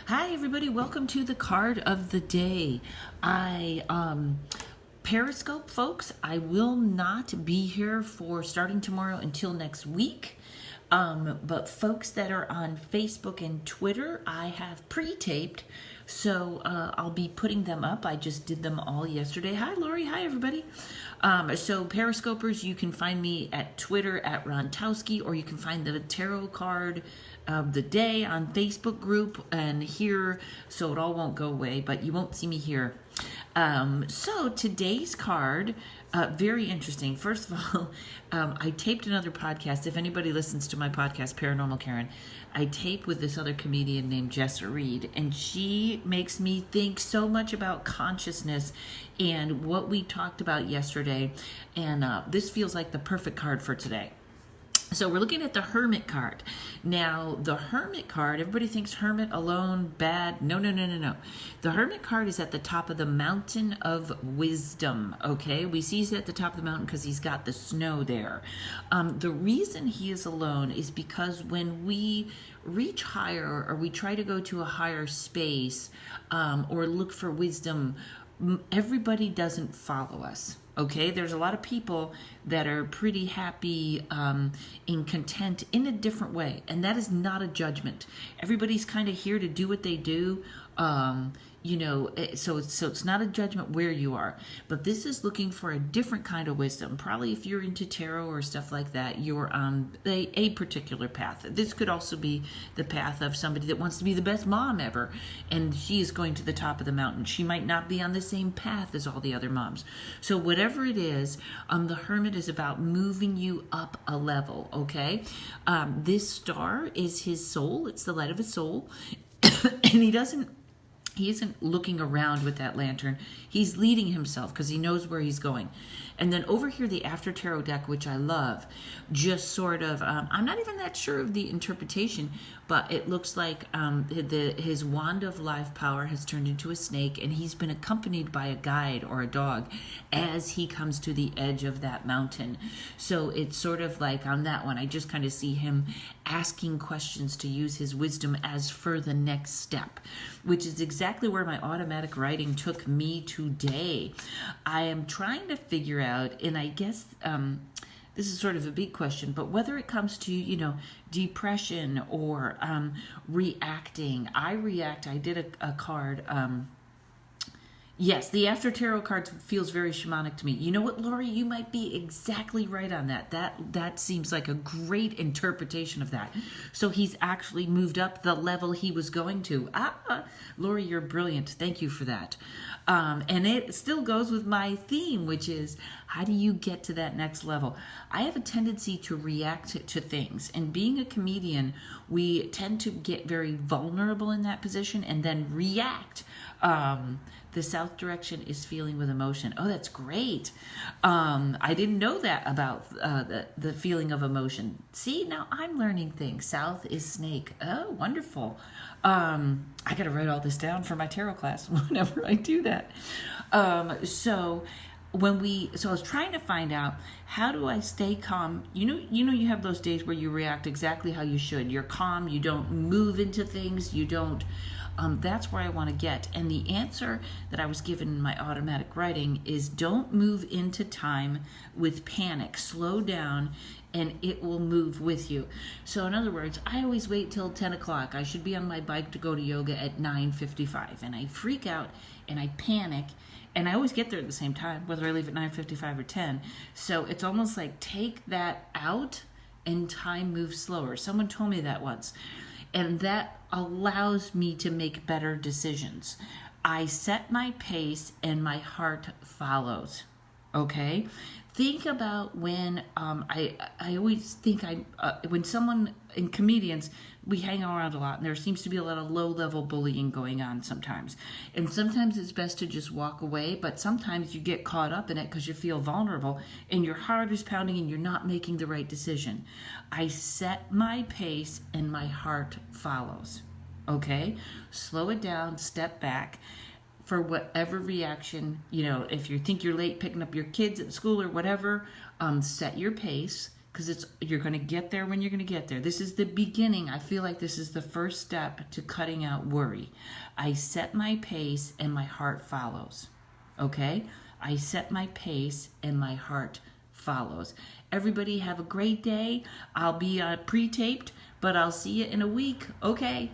Hi, everybody. Welcome to the card of the day. Periscope folks, I will not be here for starting tomorrow until next week. But folks that are on Facebook and Twitter, I have pre-taped, so I'll be putting them up. I just did them all yesterday. Hi, Lori. Hi, everybody. So Periscopers, you can find me at Twitter at Rontowski, or you can find the tarot card of the day on Facebook group and here, so it all won't go away, but you won't see me here. So today's card, very interesting. First of all, I taped another podcast. If anybody listens to my podcast, Paranormal Karen, I tape with this other comedian named Jessa Reed, and she makes me think so much about consciousness and what we talked about yesterday. And this feels like the perfect card for today. So we're looking at the Hermit card. Now, the Hermit card, everybody thinks Hermit alone, bad. No. The Hermit card is at the top of the mountain of wisdom, okay? We see he's at the top of the mountain because he's got the snow there. The reason he is alone is because when we reach higher or we try to go to a higher space or look for wisdom, everybody doesn't follow us. Okay, there's a lot of people that are pretty happy and content in a different way, and that is not a judgment. Everybody's kind of here to do what they do, so it's not a judgment where you are, but this is looking for a different kind of wisdom. Probably if you're into tarot or stuff like that, you're on a particular path. This could also be the path of somebody that wants to be the best mom ever, and she is going to the top of the mountain. She might not be on the same path as all the other moms. So whatever it is, the Hermit is about moving you up a level, okay? This star is his soul. It's the light of his soul. And he isn't looking around with that lantern. He's leading himself because he knows where he's going. And then over here, the After Tarot deck, which I love, just sort of, I'm not even that sure of the interpretation, but it looks like his wand of life power has turned into a snake, and he's been accompanied by a guide or a dog as he comes to the edge of that mountain. So it's sort of like on that one, I just kind of see him asking questions to use his wisdom as for the next step, which is exactly where my automatic writing took me today. I am trying to figure out, and I guess this is sort of a big question, but whether it comes to, depression or reacting. I did a card. Yes, the After Tarot card feels very shamanic to me. You know what, Lori? You might be exactly right on that. That seems like a great interpretation of that. So he's actually moved up the level he was going to. Lori, you're brilliant. Thank you for that. And it still goes with my theme, which is how do you get to that next level? I have a tendency to react to things. And being a comedian, we tend to get very vulnerable in that position and then react. The South direction is feeling with emotion. Oh, that's great. I didn't know that about the feeling of emotion. See, now I'm learning things. South is snake. Oh, wonderful. I got to write all this down for my tarot class whenever I do that. So I was trying to find out, how do I stay calm? You have those days where you react exactly how you should. You're calm. You don't move into things. You don't. That's where I want to get. And the answer that I was given in my automatic writing is don't move into time with panic. Slow down and it will move with you. So in other words, I always wait till 10 o'clock. I should be on my bike to go to yoga at 9:55. And I freak out and I panic. And I always get there at the same time, whether I leave at 9:55 or 10. So it's almost like take that out and time moves slower. Someone told me that once. And that allows me to make better decisions. I set my pace and my heart follows. Okay? Think about when I always think when someone in comedians, we hang around a lot, and there seems to be a lot of low-level bullying going on sometimes. And sometimes it's best to just walk away, but sometimes you get caught up in it because you feel vulnerable, and your heart is pounding, and you're not making the right decision. I set my pace, and my heart follows. Okay? Slow it down, step back. For whatever reaction, if you think you're late picking up your kids at school or whatever, set your pace, because you're going to get there when you're going to get there. This is the beginning. I feel like this is the first step to cutting out worry. I set my pace and my heart follows. Okay? I set my pace and my heart follows. Everybody have a great day. I'll be pre-taped, but I'll see you in a week. Okay?